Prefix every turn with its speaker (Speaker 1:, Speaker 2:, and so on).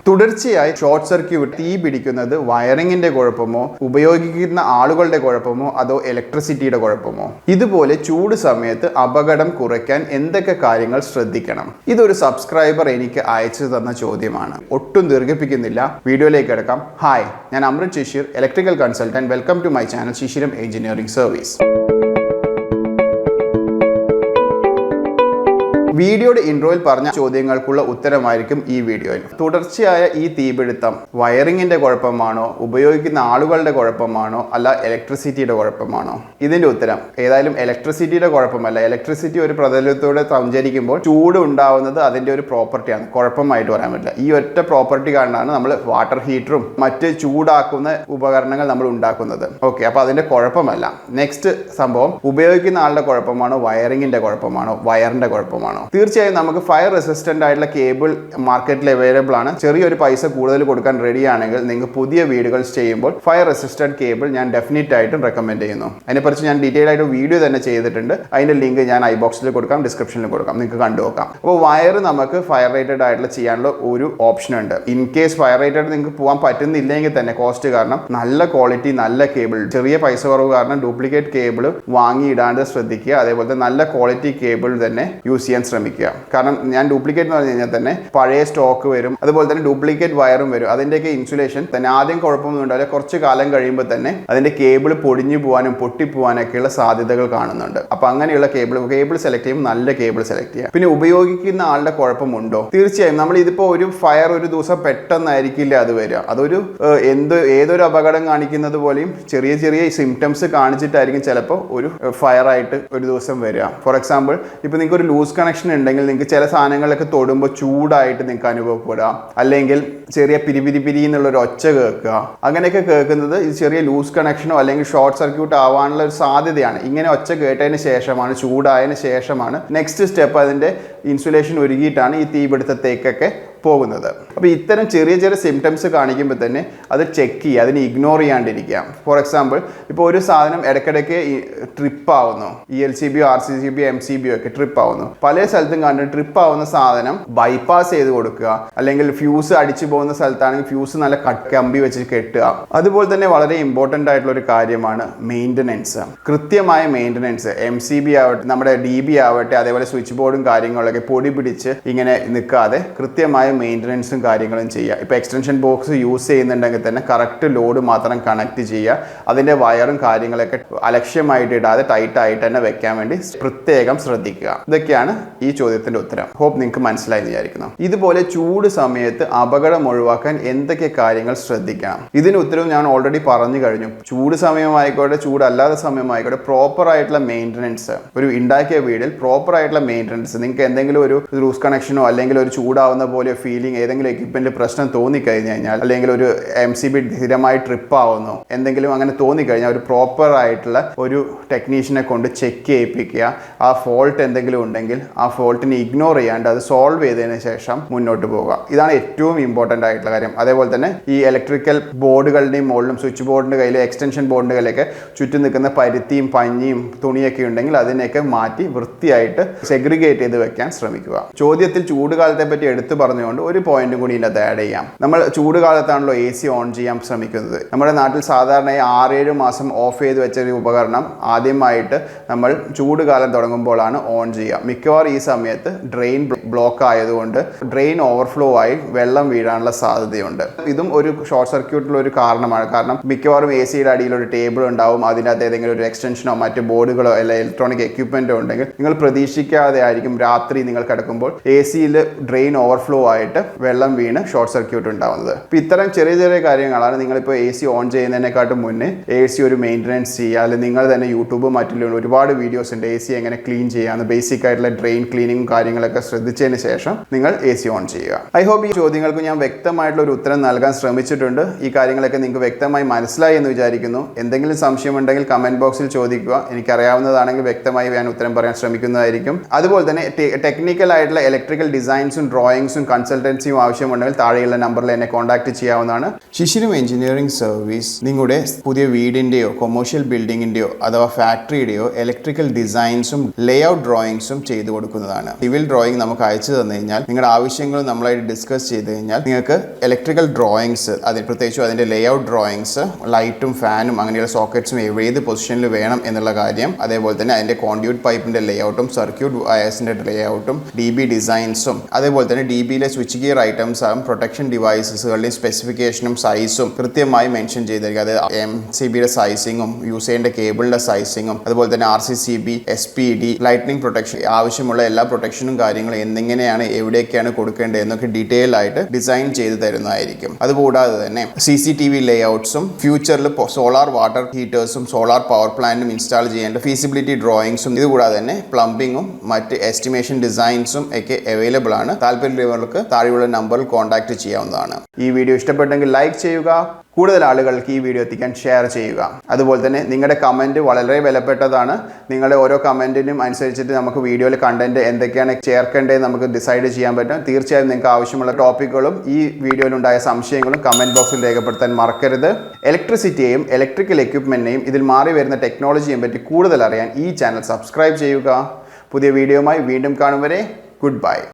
Speaker 1: തുടർച്ചയായി short circuit തീ പിടിക്കുന്നത് വയറിങ്ങിന്റെ കുഴപ്പമോ ഉപയോഗിക്കുന്ന ആളുകളുടെ കുഴപ്പമോ അതോ ഇലക്ട്രിസിറ്റിയുടെ കുഴപ്പമോ? ഇതുപോലെ ചൂട് സമയത്ത് അപകടം കുറയ്ക്കാൻ എന്തൊക്കെ കാര്യങ്ങൾ ശ്രദ്ധിക്കണം? ഇതൊരു സബ്സ്ക്രൈബർ എനിക്ക് അയച്ചു തന്ന ചോദ്യമാണ്. ഒട്ടും ദീർഘിപ്പിക്കുന്നില്ല, വീഡിയോയിലേക്ക് കിടക്കാം. ഹായ്, ഞാൻ Amrit Shishir, electrical consultant. Welcome to my channel Shishiram engineering service. വീഡിയോയുടെ ഇൻട്രോയിൽ പറഞ്ഞ ചോദ്യങ്ങൾക്കുള്ള ഉത്തരമായിരിക്കും ഈ വീഡിയോയിൽ. തുടർച്ചയായ ഈ തീപിടുത്തം വയറിങ്ങിന്റെ കുഴപ്പമാണോ, ഉപയോഗിക്കുന്ന ആളുകളുടെ കുഴപ്പമാണോ, അല്ല ഇലക്ട്രിസിറ്റിയുടെ കുഴപ്പമാണോ? ഇതിന്റെ ഉത്തരം ഏതായാലും ഇലക്ട്രിസിറ്റിയുടെ കുഴപ്പമല്ല. ഇലക്ട്രിസിറ്റി ഒരു പ്രതലത്തോടെ സഞ്ചരിക്കുമ്പോൾ ചൂട് ഉണ്ടാവുന്നത് അതിന്റെ ഒരു പ്രോപ്പർട്ടിയാണ്, കുഴപ്പമായിട്ട് പറയാൻ പറ്റില്ല. ഈ ഒറ്റ പ്രോപ്പർട്ടി കാരണമാണ് നമ്മൾ വാട്ടർ ഹീറ്ററും മറ്റ് ചൂടാക്കുന്ന ഉപകരണങ്ങൾ നമ്മൾ ഉണ്ടാക്കുന്നത്. ഓക്കെ, അപ്പൊ അതിന്റെ കുഴപ്പമല്ല. നെക്സ്റ്റ് സംഭവം, ഉപയോഗിക്കുന്ന ആളുടെ കുഴപ്പമാണോ, വയറിങ്ങിന്റെ കുഴപ്പമാണോ, വയറിന്റെ കുഴപ്പമാണോ? തീർച്ചയായും നമുക്ക് ഫയർ റെസിസ്റ്റന്റ് ആയിട്ടുള്ള കേബിൾ മാർക്കറ്റിൽ അവൈലബിൾ ആണ്. ചെറിയൊരു പൈസ കൂടുതൽ കൊടുക്കാൻ റെഡി ആണെങ്കിൽ നിങ്ങൾക്ക് പുതിയ വീടുകൾ ചെയ്യുമ്പോൾ ഫയർ റെസിസ്റ്റന്റ് കേബിൾ ഞാൻ ഡെഫിനറ്റ് ആയിട്ടും റെക്കമെൻഡ് ചെയ്യുന്നു. അതിനെക്കുറിച്ച് ഞാൻ ഡീറ്റെയിൽ ആയിട്ട് വീഡിയോ തന്നെ ചെയ്തിട്ടുണ്ട്. അതിന്റെ ലിങ്ക് ഞാൻ ഐ ബോക്സിൽ കൊടുക്കാം, ഡിസ്ക്രിപ്ഷനിൽ കൊടുക്കാം, നിങ്ങൾക്ക് കണ്ടു നോക്കാം. അപ്പോൾ വയർ നമുക്ക് ഫയർ റേറ്റഡ് ആയിട്ടുള്ള ചെയ്യാനുള്ള ഒരു ഓപ്ഷൻ ഉണ്ട്. ഇൻ കേസ് ഫയർ റേറ്റഡ് നിങ്ങൾക്ക് പോകാൻ പറ്റുന്നില്ലെങ്കിൽ തന്നെ കോസ്റ്റ് കാരണം നല്ല ക്വാളിറ്റി നല്ല കേബിൾ, ചെറിയ പൈസ കുറവ് കാരണം ഡ്യൂപ്ലിക്കേറ്റ് കേബിൾ വാങ്ങിയിടാണ്ട് ശ്രദ്ധിക്കുക. അതേപോലെ നല്ല ക്വാളിറ്റി കേബിൾ തന്നെ യൂസ് ചെയ്യാൻ ശ്രമിക്കുക. കാരണം ഞാൻ ഡ്യൂപ്ലിക്കേറ്റ് എന്ന് പറഞ്ഞു കഴിഞ്ഞാൽ തന്നെ പഴയ സ്റ്റോക്ക് വരും, അതുപോലെ തന്നെ ഡ്യൂപ്ലിക്കേറ്റ് വയറും വരും. അതിൻ്റെയൊക്കെ ഇൻസുലേഷൻ തന്നെ ആദ്യം കുഴപ്പമൊന്നും ഉണ്ടാവില്ല, കുറച്ച് കാലം കഴിയുമ്പോൾ തന്നെ അതിന്റെ കേബിൾ പൊടിഞ്ഞു പോകാനും പൊട്ടിപ്പോവാനൊക്കെയുള്ള സാധ്യതകൾ കാണുന്നുണ്ട്. അപ്പൊ അങ്ങനെയുള്ള കേബിൾ സെലക്ട് ചെയ്യുമ്പോൾ നല്ല കേബിൾ സെലക്ട് ചെയ്യുക. പിന്നെ ഉപയോഗിക്കുന്ന ആളുടെ കുഴപ്പമുണ്ടോ? തീർച്ചയായും നമ്മൾ ഇതിപ്പോ ഒരു ഫയർ ഒരു ദിവസം പെട്ടെന്നായിരിക്കില്ല അത് വരിക. അതൊരു ഏതൊരു അപകടം കാണിക്കുന്നത് പോലെയും ചെറിയ ചെറിയ സിംറ്റംസ് കാണിച്ചിട്ടായിരിക്കും ചിലപ്പോൾ ഒരു ഫയർ ആയിട്ട് ഒരു ദിവസം വരിക. ഫോർ എക്സാമ്പിൾ, ഇപ്പൊ നിങ്ങൾക്ക് ഒരു ലൂസ് കണക്ഷൻ ഉണ്ടെങ്കിൽ നിങ്ങൾക്ക് ചില സാധനങ്ങളൊക്കെ തൊടുമ്പോൾ ചൂടായിട്ട് നിങ്ങൾക്ക് അനുഭവപ്പെടാം, അല്ലെങ്കിൽ ചെറിയ പിരി എന്നുള്ള ഒരു ഒച്ച കേൾക്കുക. അങ്ങനെയൊക്കെ കേൾക്കുന്നത് ഇത് ചെറിയ ലൂസ് കണക്ഷനോ അല്ലെങ്കിൽ ഷോർട്ട് സർക്യൂട്ട് ആവാനുള്ള ഒരു സാധ്യതയാണ്. ഇങ്ങനെ ഒച്ച കേട്ടതിന് ശേഷമാണ്, ചൂടായതിനു ശേഷമാണ് നെക്സ്റ്റ് സ്റ്റെപ്പ് അതിന്റെ ഇൻസുലേഷൻ ഒരുക്കിയിട്ടാണ് ഈ തീപിടുത്തത്തേക്കൊക്കെ പോകുന്നത്. അപ്പോൾ ഇത്തരം ചെറിയ ചെറിയ സിംറ്റംസ് കാണിക്കുമ്പോൾ തന്നെ അത് ചെക്ക് ചെയ്യുക, അതിന് ഇഗ്നോർ ചെയ്യാണ്ടിരിക്കുക. ഫോർ എക്സാമ്പിൾ, ഇപ്പോൾ ഒരു സാധനം ഇടയ്ക്കിടയ്ക്ക് ട്രിപ്പ് ആവുന്നു, ELCB, RCCB, MCB ഒക്കെ ട്രിപ്പ് ആവുന്നു. പല സ്ഥലത്തും കണ്ടിട്ട് ട്രിപ്പ് ആവുന്ന സാധനം ബൈപ്പാസ് ചെയ്ത് കൊടുക്കുക, അല്ലെങ്കിൽ ഫ്യൂസ് അടിച്ചു പോകുന്ന സ്ഥലത്താണെങ്കിൽ ഫ്യൂസ് നല്ല കമ്പി വെച്ച് കെട്ടുക. അതുപോലെ തന്നെ വളരെ ഇമ്പോർട്ടൻ്റ് ആയിട്ടുള്ള ഒരു കാര്യമാണ് മെയിൻ്റനൻസ്. കൃത്യമായ മെയിൻ്റനൻസ്, MCB ആവട്ടെ, നമ്മുടെ DB ആവട്ടെ, അതേപോലെ സ്വിച്ച് ബോർഡും കാര്യങ്ങളൊക്കെ പൊടി പിടിച്ച് ഇങ്ങനെ നിൽക്കാതെ കൃത്യമായ മെയിൻ്റനൻസും കാര്യങ്ങളും ചെയ്യുക. ഇപ്പോൾ എക്സ്റ്റൻഷൻ ബോക്സ് യൂസ് ചെയ്യുന്നുണ്ടെങ്കിൽ തന്നെ കറക്റ്റ് ലോഡ് മാത്രം കണക്ട് ചെയ്യുക. അതിൻ്റെ വയറും കാര്യങ്ങളൊക്കെ അലക്ഷ്യമായിട്ട് ഇടാതെ ടൈറ്റ് ആയിട്ട് തന്നെ വെക്കാൻ വേണ്ടി പ്രത്യേകം ശ്രദ്ധിക്കുക. ഇതൊക്കെയാണ് ഈ ചോദ്യത്തിൻ്റെ ഉത്തരം. ഹോപ്പ് നിങ്ങൾക്ക് മനസ്സിലായി വിചാരിക്കുന്നു. ഇതുപോലെ ചൂട് സമയത്ത് അപകടം ഒഴിവാക്കാൻ എന്തൊക്കെ കാര്യങ്ങൾ ശ്രദ്ധിക്കണം? ഇതിന് ഉത്തരവും ഞാൻ ഓൾറെഡി പറഞ്ഞു കഴിഞ്ഞു. ചൂട് സമയമായിക്കോട്ടെ, ചൂടല്ലാത്ത സമയമായിക്കോട്ടെ, പ്രോപ്പർ ആയിട്ടുള്ള മെയിൻ്റനൻസ്, ഒരു ഉണ്ടാക്കിയ വീടിൽ പ്രോപ്പർ ആയിട്ടുള്ള മെയിൻ്റനൻസ്. നിങ്ങൾക്ക് എന്തെങ്കിലും ഒരു ലൂസ് കണക്ഷനോ അല്ലെങ്കിൽ ഒരു ചൂടാവുന്ന പോലെ ഫീലിംഗ്, ഏതെങ്കിലും എക്യുപ്മെന്റ് പ്രശ്നം തോന്നിക്കഴിഞ്ഞു കഴിഞ്ഞാൽ, അല്ലെങ്കിൽ ഒരു MCB സ്ഥിരമായി ട്രിപ്പ് ആവുന്നു, എന്തെങ്കിലും അങ്ങനെ തോന്നിക്കഴിഞ്ഞാൽ ഒരു പ്രോപ്പർ ആയിട്ടുള്ള ഒരു ടെക്നീഷ്യനെ കൊണ്ട് ചെക്ക് ചെയ്യിപ്പിക്കുക. ആ ഫോൾട്ട് എന്തെങ്കിലും ഉണ്ടെങ്കിൽ ആ ഫോൾട്ടിനെ ഇഗ്നോർ ചെയ്യാണ്ട് അത് സോൾവ് ചെയ്തതിന് ശേഷം മുന്നോട്ട് പോവുക. ഇതാണ് ഏറ്റവും ഇമ്പോർട്ടൻ്റ് ആയിട്ടുള്ള കാര്യം. അതേപോലെ തന്നെ ഈ ഇലക്ട്രിക്കൽ ബോർഡുകളുടെയും മുകളിലും സ്വിച്ച് ബോർഡിൻ്റെ കയ്യിൽ എക്സ്റ്റൻഷൻ ബോർഡിൻ്റെ കയ്യിലൊക്കെ ചുറ്റും നിൽക്കുന്ന പരുത്തിയും പഞ്ഞിയും തുണിയൊക്കെ ഉണ്ടെങ്കിൽ അതിനെയൊക്കെ മാറ്റി വൃത്തിയായിട്ട് സെഗ്രിഗേറ്റ് ചെയ്ത് വെക്കാൻ ശ്രമിക്കുക. ചോദ്യത്തിൽ ചൂടുകാലത്തെ പറ്റി എടുത്തു പറഞ്ഞുകൊണ്ട് ഒരു പോയിന്റും കൂടി ഇതിനകത്ത് ആഡ് ചെയ്യാം. നമ്മൾ ചൂട് കാലത്താണല്ലോ AC ഓൺ ചെയ്യാൻ ശ്രമിക്കുന്നത്. നമ്മുടെ നാട്ടിൽ സാധാരണയായി 6-7 മാസം ഓഫ് ചെയ്ത് വെച്ച ഒരു ഉപകരണം ആദ്യമായിട്ട് നമ്മൾ ചൂട് കാലം തുടങ്ങുമ്പോഴാണ് ഓൺ ചെയ്യുക. മിക്കവാറും ഈ സമയത്ത് ഡ്രെയിൻ ബ്ലോക്ക് ആയതുകൊണ്ട് ഡ്രെയിൻ ഓവർഫ്ലോ ആയി വെള്ളം വീഴാനുള്ള സാധ്യതയുണ്ട്. ഇതും ഒരു ഷോർട്ട് സർക്യൂട്ടിലുള്ള ഒരു കാരണമാണ്. കാരണം മിക്കവാറും ACയുടെ അടിയിൽ ഒരു ടേബിൾ ഉണ്ടാവും, അതിനകത്ത് ഏതെങ്കിലും ഒരു എക്സ്റ്റൻഷനോ മറ്റ് ബോർഡുകളോ അല്ലെങ്കിൽ ഇലക്ട്രോണിക് എക്യുപ്മെന്റോ ഉണ്ടെങ്കിൽ നിങ്ങൾ പ്രതീക്ഷിക്കാതെ ആയിരിക്കും രാത്രി നിങ്ങൾ കിടക്കുമ്പോൾ ACയിൽ ഡ്രെയിൻ ഓവർഫ്ലോ ആയിട്ട് വെള്ളം വീണ് ഷോർട്ട് സർക്യൂട്ട് ഉണ്ടാവുന്നത്. അപ്പോൾ ഇത്തരം ചെറിയ ചെറിയ കാര്യങ്ങളാണ് നിങ്ങളിപ്പോൾ AC ഓൺ ചെയ്യുന്നതിനെക്കാട്ടും മുന്നേ AC ഒരു മെയിൻ്റനൻസ് ചെയ്യുക. അല്ലെങ്കിൽ നിങ്ങൾ തന്നെ യൂട്യൂബ് മറ്റുള്ള ഒരുപാട് വീഡിയോസ് ഉണ്ട് AC എങ്ങനെ ക്ലീൻ ചെയ്യാമെന്ന്, ബേസിക് ആയിട്ടുള്ള ഡ്രെയിൻ ക്ലീനിങ്ങും കാര്യങ്ങളൊക്കെ ശ്രദ്ധിച്ചതിന് ശേഷം നിങ്ങൾ AC ഓൺ ചെയ്യുക. ഐ ഹോപ്പ് ഈ ചോദ്യങ്ങൾക്ക് ഞാൻ വ്യക്തമായിട്ടുള്ള ഒരു ഉത്തരം നൽകാൻ ശ്രമിച്ചിട്ടുണ്ട്. ഈ കാര്യങ്ങളൊക്കെ നിങ്ങൾക്ക് വ്യക്തമായി മനസ്സിലായി എന്ന് വിചാരിക്കുന്നു. എന്തെങ്കിലും സംശയമുണ്ടെങ്കിൽ കമന്റ് ബോക്സിൽ ചോദിക്കുക. എനിക്കറിയാവുന്നതാണെങ്കിൽ വ്യക്തമായി ഞാൻ ഉത്തരം പറയാൻ ശ്രമിക്കുന്നതായിരിക്കും. അതുപോലെ തന്നെ ടെക്നിക്കൽ ആയിട്ടുള്ള ഇലക്ട്രിക്കൽ ഡിസൈൻസും ഡ്രോയിങ്സും കൺസൾട്ടൻസിയും ആവശ്യമുണ്ടെങ്കിൽ താഴെയുള്ള നമ്പറിൽ എന്നെ കോൺടാക്ട് ചെയ്യാവുന്നതാണ്. ശിശിരം എഞ്ചിനീയറിംഗ് സർവീസ് നിങ്ങളുടെ പുതിയ വീടിൻ്റെയോ കൊമേഴ്ഷ്യൽ ബിൽഡിങ്ങിൻ്റെയോ അഥവാ ഫാക്ടറിയുടെയോ ഇലക്ട്രിക്കൽ ഡിസൈൻസും ലേഔട്ട് ഡ്രോയിങ്സും ചെയ്തു കൊടുക്കുന്നതാണ്. സിവിൽ ഡ്രോയിങ് നമുക്ക് അയച്ചു തന്നു കഴിഞ്ഞാൽ നിങ്ങളുടെ ആവശ്യങ്ങൾ നമ്മളായിട്ട് ഡിസ്കസ് ചെയ്ത് കഴിഞ്ഞാൽ നിങ്ങൾക്ക് ഇലക്ട്രിക്കൽ ഡ്രോയിങ്സ്, അതിൽ പ്രത്യേകിച്ചും അതിൻ്റെ ലേഔട്ട് ഡ്രോയിങ്സ്, ലൈറ്റും ഫാനും അങ്ങനെയുള്ള സോക്കറ്റ്സും ഏത് പൊസിഷനിൽ വേണം എന്നുള്ള കാര്യം, അതേപോലെ തന്നെ അതിൻ്റെ കോൺഡ്യൂട്ട് പൈപ്പിൻ്റെ ലേഔട്ടും സർക്യൂട്ട് വയർസിൻ്റെ ലേഔട്ടും DB ഡിസൈൻസും, അതേപോലെ തന്നെ DBയിലെ സ്വിച്ച് ഗിയർ ഐറ്റംസ് ആകും പ്രൊട്ടക്ഷൻ ഡിവൈസസുകളുടെയും സ്പെസിഫിക്കേഷനും സൈസും കൃത്യമായി മെൻഷൻ ചെയ്തിരിക്കും. അത് MCBയുടെ സൈസിങ്ങും യൂസ് ചെയ്യേണ്ട കേബിളിൻ്റെ സൈസിങ്ങും, അതുപോലെ തന്നെ RCCB, SPD, ലൈറ്റ്നിങ് പ്രൊട്ടക്ഷൻ, ആവശ്യമുള്ള എല്ലാ പ്രൊട്ടക്ഷനും കാര്യങ്ങളും എന്തെങ്ങനെയാണ് എവിടെയൊക്കെയാണ് കൊടുക്കേണ്ടത് എന്നൊക്കെ ഡീറ്റെയിൽ ആയിട്ട് ഡിസൈൻ ചെയ്ത് തരുന്നതായിരിക്കും. അതുകൂടാതെ തന്നെ CCTV ലേഔട്ട്സും ഫ്യൂച്ചറിൽ സോളാർ വാട്ടർ ഹീറ്റേഴ്സും സോളാർ പവർ പ്ലാന്റും ഇൻസ്റ്റാൾ ചെയ്യേണ്ട ഫീസിബിലിറ്റി ഡ്രോയിങ്സും, ഇതുകൂടാതെ തന്നെ പ്ലംബിങ്ങും മറ്റ് എസ്റ്റിമേഷൻ ഡിസൈൻസും ഒക്കെ അവൈലബിൾ ആണ്. താല്പര്യമുള്ളവർക്ക് താഴെയുള്ള നമ്പറിൽ കോൺടാക്ട് ചെയ്യാവുന്നതാണ്. ഈ വീഡിയോ ഇഷ്ടപ്പെട്ടെങ്കിൽ ലൈക്ക് ചെയ്യുക, കൂടുതൽ ആളുകൾക്ക് ഈ വീഡിയോ എത്തിക്കാൻ ഷെയർ ചെയ്യുക. അതുപോലെ തന്നെ നിങ്ങളുടെ കമൻറ്റ് വളരെ വിലപ്പെട്ടതാണ്. നിങ്ങളുടെ ഓരോ കമൻറ്റിനും അനുസരിച്ചിട്ട് നമുക്ക് വീഡിയോയിൽ കണ്ടന്റ് എന്തൊക്കെയാണ് ചേർക്കേണ്ടത് നമുക്ക് ഡിസൈഡ് ചെയ്യാൻ പറ്റും. തീർച്ചയായും നിങ്ങൾക്ക് ആവശ്യമുള്ള ടോപ്പിക്കുകളും ഈ വീഡിയോയിലുണ്ടായ സംശയങ്ങളും കമൻറ്റ് ബോക്സിൽ രേഖപ്പെടുത്താൻ മറക്കരുത്. ഇലക്ട്രിസിറ്റിയെയും ഇലക്ട്രിക്കൽ എക്യുപ്മെൻറ്റിനെയും ഇതിൽ മാറി വരുന്ന ടെക്നോളജിയെയും പറ്റി കൂടുതൽ അറിയാൻ ഈ ചാനൽ സബ്സ്ക്രൈബ് ചെയ്യുക. പുതിയ വീഡിയോയുമായി വീണ്ടും കാണും വരെ ഗുഡ് ബൈ.